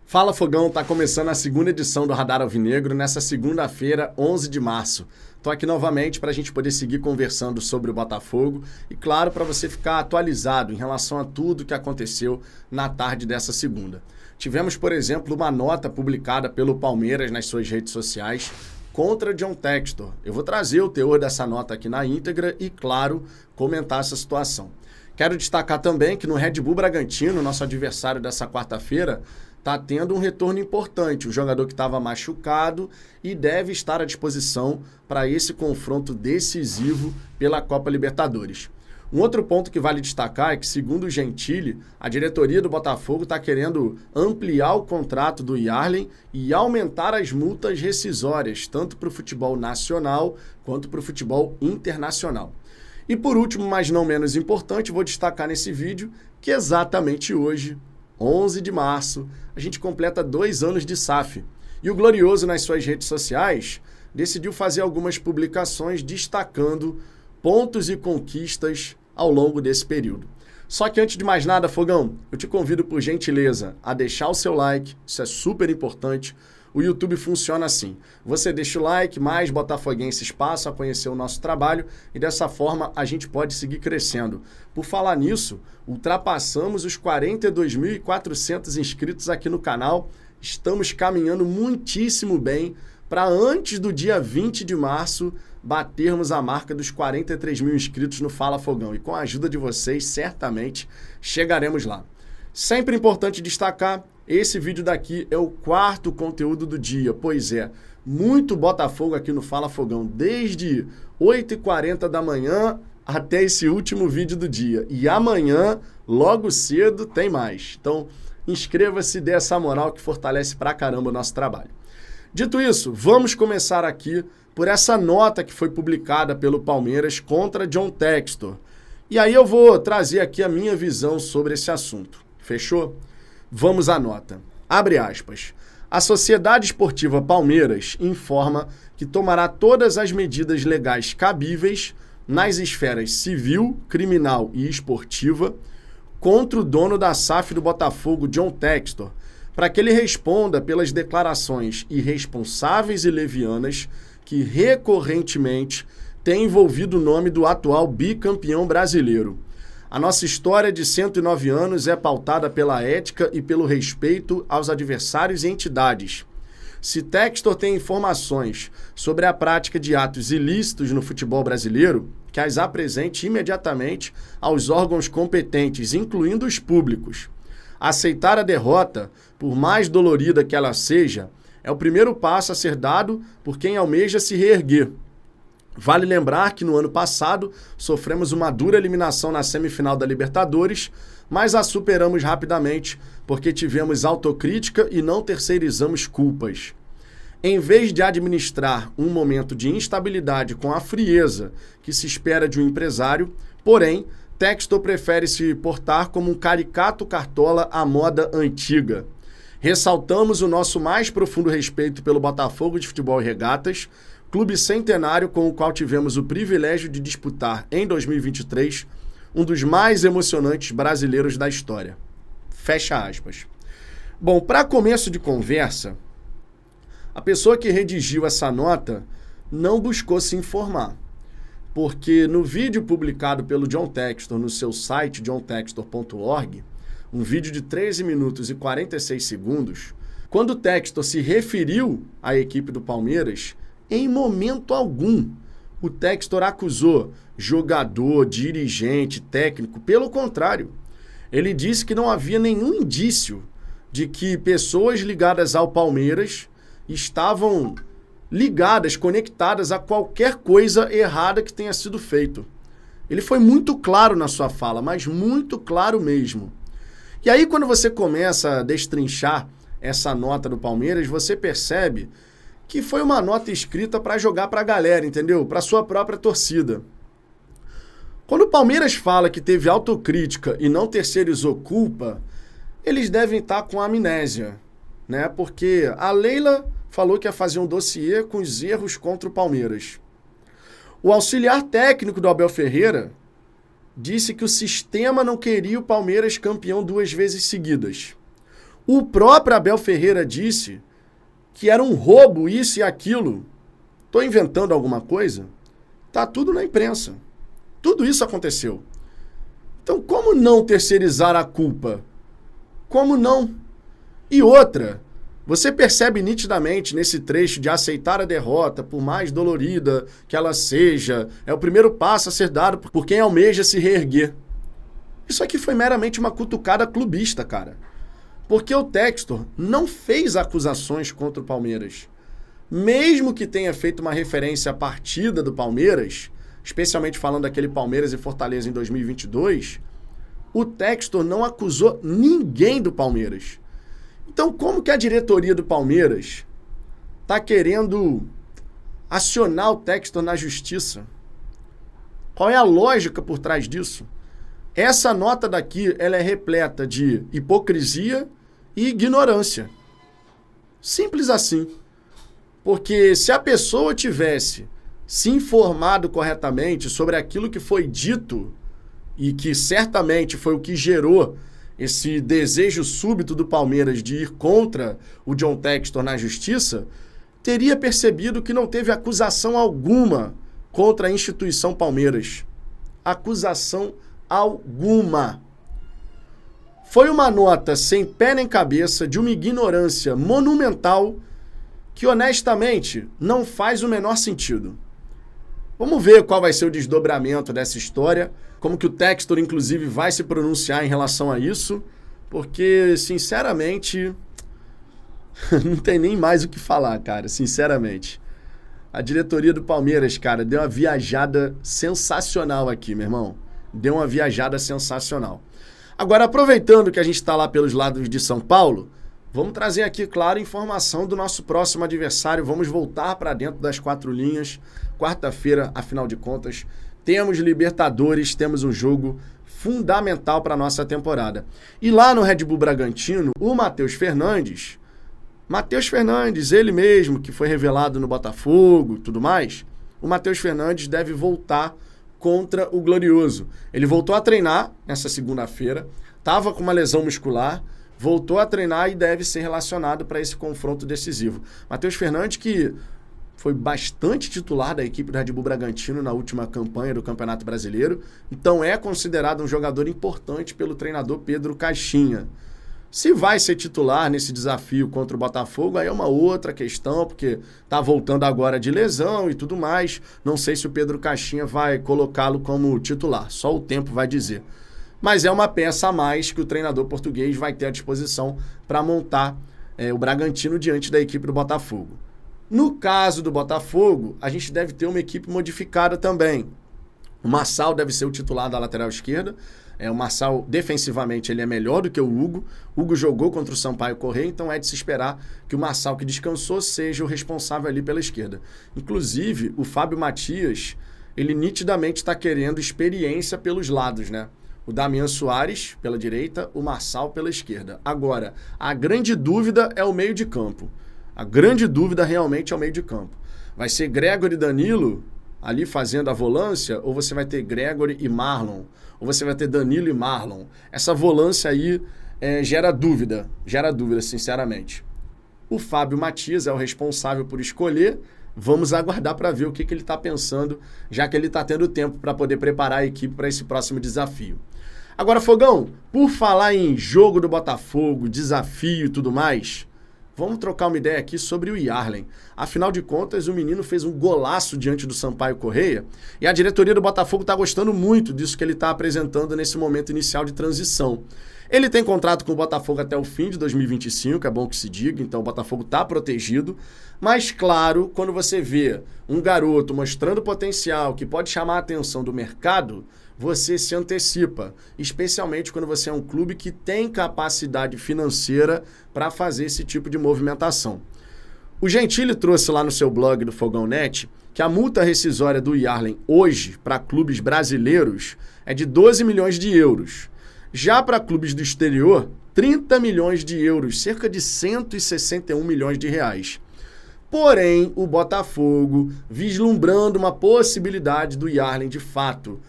Fala Fogão, tá começando a segunda edição do Radar Alvinegro nessa segunda-feira, 11 de março. Tô aqui novamente para a gente poder seguir conversando sobre o Botafogo e, claro, para você ficar atualizado em relação a tudo que aconteceu na tarde dessa segunda. Tivemos, por exemplo, uma nota publicada pelo Palmeiras nas suas redes sociais contra John Textor. Eu vou trazer o teor dessa nota aqui na íntegra e, claro, comentar essa situação. Quero destacar também que no Red Bull Bragantino, nosso adversário dessa quarta-feira, está tendo um retorno importante. O jogador que estava machucado e deve estar à disposição para esse confronto decisivo pela Copa Libertadores. Um outro ponto que vale destacar é que, segundo o Gentili, a diretoria do Botafogo está querendo ampliar o contrato do Yarlen e aumentar as multas rescisórias, tanto para o futebol nacional quanto para o futebol internacional. E por último, mas não menos importante, vou destacar nesse vídeo que exatamente hoje, 11 de março, a gente completa 2 anos de SAF. E o Glorioso, nas suas redes sociais, decidiu fazer algumas publicações destacando pontos e conquistas ao longo desse período. Só que antes de mais nada, Fogão, eu te convido por gentileza a deixar o seu like, isso é super importante. O YouTube funciona assim, você deixa o like, mais botafoguenses passam a conhecer o nosso trabalho e dessa forma a gente pode seguir crescendo. Por falar nisso, ultrapassamos os 42.400 inscritos aqui no canal, estamos caminhando muitíssimo bem para antes do dia 20 de março batermos a marca dos 43 mil inscritos no Fala Fogão e com a ajuda de vocês certamente chegaremos lá. Sempre importante destacar, esse vídeo daqui é o 4º conteúdo do dia, pois é, muito Botafogo aqui no Fala Fogão, desde 8h40 da manhã até esse último vídeo do dia. E amanhã, logo cedo, tem mais. Então, inscreva-se, dê essa moral que fortalece pra caramba o nosso trabalho. Dito isso, vamos começar aqui por essa nota que foi publicada pelo Palmeiras contra John Textor. E aí eu vou trazer aqui a minha visão sobre esse assunto. Fechou? Vamos à nota. Abre aspas. A Sociedade Esportiva Palmeiras informa que tomará todas as medidas legais cabíveis nas esferas civil, criminal e esportiva contra o dono da SAF do Botafogo, John Textor, para que ele responda pelas declarações irresponsáveis e levianas que recorrentemente têm envolvido o nome do atual bicampeão brasileiro. A nossa história de 109 anos é pautada pela ética e pelo respeito aos adversários e entidades. Se Textor tem informações sobre a prática de atos ilícitos no futebol brasileiro, que as apresente imediatamente aos órgãos competentes, incluindo os públicos. Aceitar a derrota, por mais dolorida que ela seja, é o primeiro passo a ser dado por quem almeja se reerguer. Vale lembrar que no ano passado sofremos uma dura eliminação na semifinal da Libertadores, mas a superamos rapidamente porque tivemos autocrítica e não terceirizamos culpas. Em vez de administrar um momento de instabilidade com a frieza que se espera de um empresário, porém, Textor prefere se portar como um caricato cartola à moda antiga. Ressaltamos o nosso mais profundo respeito pelo Botafogo de Futebol e Regatas, clube centenário com o qual tivemos o privilégio de disputar em 2023 um dos mais emocionantes brasileiros da história. Fecha aspas. Bom, para começo de conversa, a pessoa que redigiu essa nota não buscou se informar, porque no vídeo publicado pelo John Textor no seu site johntextor.org, um vídeo de 13 minutos e 46 segundos, quando Textor se referiu à equipe do Palmeiras, em momento algum, o Textor acusou jogador, dirigente, técnico. Pelo contrário, ele disse que não havia nenhum indício de que pessoas ligadas ao Palmeiras estavam ligadas, conectadas a qualquer coisa errada que tenha sido feito. Ele foi muito claro na sua fala, mas muito claro mesmo. E aí, quando você começa a destrinchar essa nota do Palmeiras, você percebe que foi uma nota escrita para jogar para a galera, entendeu? Para sua própria torcida. Quando o Palmeiras fala que teve autocrítica e não terceirizou culpa, eles devem estar com amnésia, né? Porque a Leila falou que ia fazer um dossiê com os erros contra o Palmeiras. O auxiliar técnico do Abel Ferreira disse que o sistema não queria o Palmeiras campeão 2 vezes seguidas. O próprio Abel Ferreira disse que era um roubo isso e aquilo. Estou inventando alguma coisa? Tá tudo na imprensa. Tudo isso aconteceu. Então, como não terceirizar a culpa? Como não? E outra, você percebe nitidamente nesse trecho de aceitar a derrota, por mais dolorida que ela seja, é o primeiro passo a ser dado por quem almeja se reerguer. Isso aqui foi meramente uma cutucada clubista, cara. Porque o Textor não fez acusações contra o Palmeiras. Mesmo que tenha feito uma referência à partida do Palmeiras, especialmente falando daquele Palmeiras e Fortaleza em 2022, o Textor não acusou ninguém do Palmeiras. Então, como que a diretoria do Palmeiras está querendo acionar o Textor na justiça? Qual é a lógica por trás disso? Essa nota daqui, ela é repleta de hipocrisia e ignorância. Simples assim. Porque se a pessoa tivesse se informado corretamente sobre aquilo que foi dito e que certamente foi o que gerou esse desejo súbito do Palmeiras de ir contra o John Textor na justiça, teria percebido que não teve acusação alguma contra a instituição Palmeiras. Acusação alguma. Foi uma nota sem pé nem cabeça, de uma ignorância monumental que, honestamente, não faz o menor sentido. Vamos ver qual vai ser o desdobramento dessa história, como que o Textor, inclusive, vai se pronunciar em relação a isso, porque, sinceramente, não tem nem mais o que falar, cara, sinceramente. A diretoria do Palmeiras, cara, deu uma viajada sensacional aqui, meu irmão. Deu uma viajada sensacional. Agora, aproveitando que a gente está lá pelos lados de São Paulo, vamos trazer aqui, claro, informação do nosso próximo adversário. Vamos voltar para dentro das quatro linhas. Quarta-feira, afinal de contas, temos Libertadores, temos um jogo fundamental para a nossa temporada. E lá no Red Bull Bragantino, o Matheus Fernandes, ele mesmo, que foi revelado no Botafogo e tudo mais, o Matheus Fernandes deve voltar contra o Glorioso. Ele voltou a treinar nessa segunda-feira, estava com uma lesão muscular, voltou a treinar e deve ser relacionado para esse confronto decisivo. Matheus Fernandes, que foi bastante titular da equipe do Red Bull Bragantino na última campanha do Campeonato Brasileiro, então é considerado um jogador importante pelo treinador Pedro Caixinha. Se vai ser titular nesse desafio contra o Botafogo, aí é uma outra questão, porque está voltando agora de lesão e tudo mais. Não sei se o Pedro Caixinha vai colocá-lo como titular, só o tempo vai dizer. Mas é uma peça a mais que o treinador português vai ter à disposição para montar o Bragantino diante da equipe do Botafogo. No caso do Botafogo, a gente deve ter uma equipe modificada também. O Marçal deve ser o titular da lateral esquerda. O Marçal, defensivamente, ele é melhor do que o Hugo. O Hugo jogou contra o Sampaio Corrêa, então é de se esperar que o Marçal, que descansou, seja o responsável ali pela esquerda. Inclusive, o Fábio Matias, ele nitidamente está querendo experiência pelos lados, né? O Damian Soares pela direita, o Marçal pela esquerda. Agora, a grande dúvida é o meio de campo. A grande dúvida realmente é o meio de campo. Vai ser Gregory e Danilo ali fazendo a volância, ou você vai ter Gregory e Marlon, ou você vai ter Danilo e Marlon. Essa volância aí gera dúvida, sinceramente. O Fábio Matias é o responsável por escolher. Vamos aguardar para ver o que ele está pensando, já que ele está tendo tempo para poder preparar a equipe para esse próximo desafio. Agora, Fogão, por falar em jogo do Botafogo, desafio e tudo mais, vamos trocar uma ideia aqui sobre o Yarlen. Afinal de contas, o menino fez um golaço diante do Sampaio Corrêa e a diretoria do Botafogo está gostando muito disso que ele está apresentando nesse momento inicial de transição. Ele tem contrato com o Botafogo até o fim de 2025, é bom que se diga, então o Botafogo está protegido. Mas, claro, quando você vê um garoto mostrando potencial que pode chamar a atenção do mercado, você se antecipa, especialmente quando você é um clube que tem capacidade financeira para fazer esse tipo de movimentação. O Gentili trouxe lá no seu blog do Fogão Net que a multa rescisória do Yarlen hoje para clubes brasileiros é de 12 milhões de euros. Já para clubes do exterior, 30 milhões de euros, cerca de 161 milhões de reais. Porém, o Botafogo, vislumbrando uma possibilidade do Yarlen de fato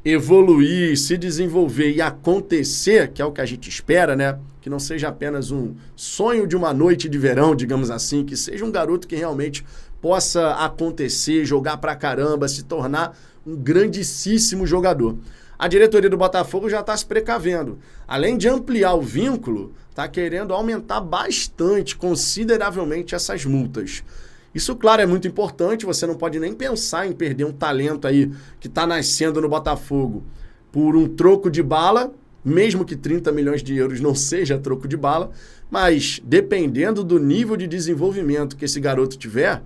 evoluir, se desenvolver e acontecer, que é o que a gente espera, né? Que não seja apenas um sonho de uma noite de verão, digamos assim, que seja um garoto que realmente possa acontecer, jogar pra caramba, se tornar um grandíssimo jogador. A diretoria do Botafogo já está se precavendo. Além de ampliar o vínculo, está querendo aumentar bastante, consideravelmente, essas multas. Isso, claro, é muito importante, você não pode nem pensar em perder um talento aí que está nascendo no Botafogo por um troco de bala, mesmo que 30 milhões de euros não seja troco de bala, mas dependendo do nível de desenvolvimento que esse garoto tiver,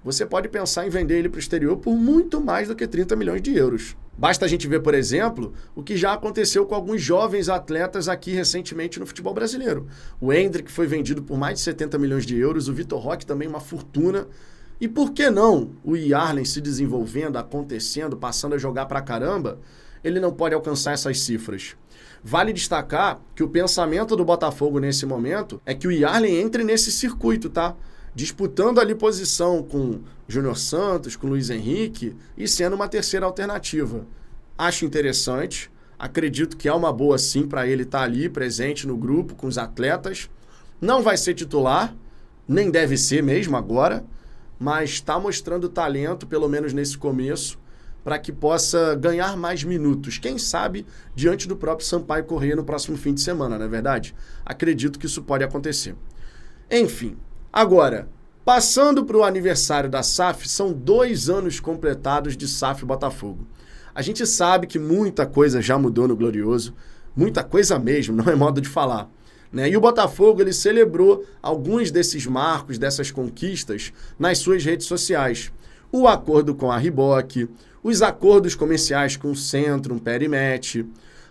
você pode pensar em vender ele para o exterior por muito mais do que 30 milhões de euros. Basta a gente ver, por exemplo, o que já aconteceu com alguns jovens atletas aqui recentemente no futebol brasileiro. O Endrick foi vendido por mais de 70 milhões de euros, o Vitor Roque também uma fortuna. E por que não o Yarlen se desenvolvendo, acontecendo, passando a jogar pra caramba, ele não pode alcançar essas cifras? Vale destacar que o pensamento do Botafogo nesse momento é que o Yarlen entre nesse circuito, tá? Disputando ali posição com Júnior Santos, com Luiz Henrique e sendo uma terceira alternativa. Acho interessante, acredito que é uma boa sim para ele estar ali presente no grupo com os atletas. Não vai ser titular, nem deve ser mesmo agora, mas está mostrando talento, pelo menos nesse começo, para que possa ganhar mais minutos. Quem sabe diante do próprio Sampaio Corrêa no próximo fim de semana, não é verdade? Acredito que isso pode acontecer. Enfim. Agora, passando para o aniversário da SAF, são 2 anos completados de SAF Botafogo. A gente sabe que muita coisa já mudou no Glorioso, muita coisa mesmo, não é modo de falar, né? E o Botafogo ele celebrou alguns desses marcos, dessas conquistas, nas suas redes sociais. O acordo com a Reebok, os acordos comerciais com o Centrum, Perimet,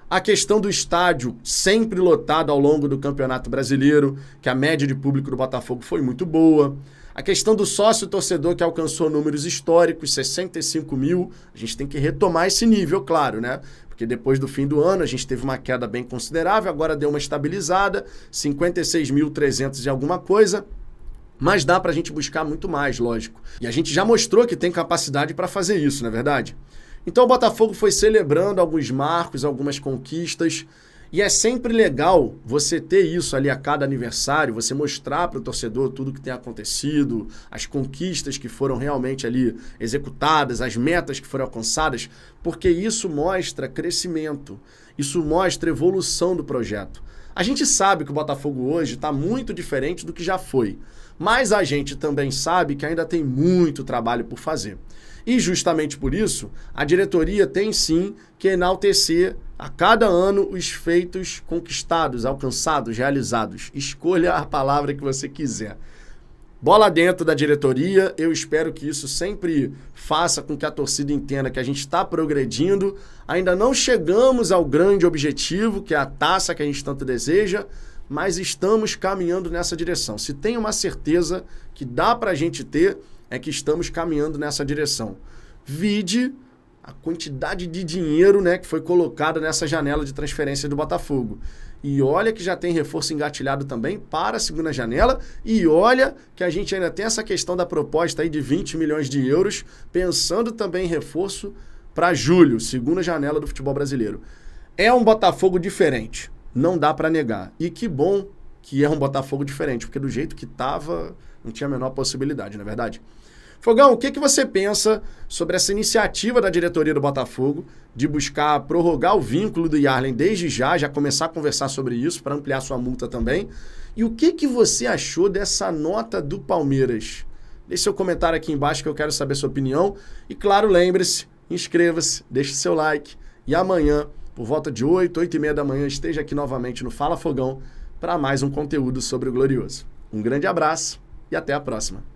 a questão do estádio sempre lotado ao longo do Campeonato Brasileiro, que a média de público do Botafogo foi muito boa. A questão do sócio-torcedor que alcançou números históricos, 65 mil. A gente tem que retomar esse nível, claro, né? Porque depois do fim do ano a gente teve uma queda bem considerável, agora deu uma estabilizada, 56.300 e alguma coisa. Mas dá pra gente buscar muito mais, lógico. E a gente já mostrou que tem capacidade para fazer isso, não é verdade? Então o Botafogo foi celebrando alguns marcos, algumas conquistas, e é sempre legal você ter isso ali a cada aniversário, você mostrar para o torcedor tudo que tem acontecido, as conquistas que foram realmente ali executadas, as metas que foram alcançadas, porque isso mostra crescimento, isso mostra evolução do projeto. A gente sabe que o Botafogo hoje está muito diferente do que já foi, mas a gente também sabe que ainda tem muito trabalho por fazer. E justamente por isso, a diretoria tem sim que enaltecer a cada ano os feitos conquistados, alcançados, realizados. Escolha a palavra que você quiser. Bola dentro da diretoria, eu espero que isso sempre faça com que a torcida entenda que a gente está progredindo. Ainda não chegamos ao grande objetivo, que é a taça que a gente tanto deseja, mas estamos caminhando nessa direção. Se tem uma certeza que dá para a gente ter, é que estamos caminhando nessa direção. Vide a quantidade de dinheiro, né, que foi colocada nessa janela de transferência do Botafogo. E olha que já tem reforço engatilhado também para a segunda janela. E olha que a gente ainda tem essa questão da proposta aí de 20 milhões de euros, pensando também em reforço para julho, segunda janela do futebol brasileiro. É um Botafogo diferente, não dá para negar. E que bom que é um Botafogo diferente, porque do jeito que estava, não tinha a menor possibilidade, não é verdade? Fogão, o que você pensa sobre essa iniciativa da diretoria do Botafogo de buscar prorrogar o vínculo do Yarlen desde já começar a conversar sobre isso para ampliar sua multa também? E o que você achou dessa nota do Palmeiras? Deixe seu comentário aqui embaixo que eu quero saber sua opinião. E claro, lembre-se, inscreva-se, deixe seu like e amanhã, por volta de 8h30 da manhã, esteja aqui novamente no Fala Fogão para mais um conteúdo sobre o Glorioso. Um grande abraço e até a próxima.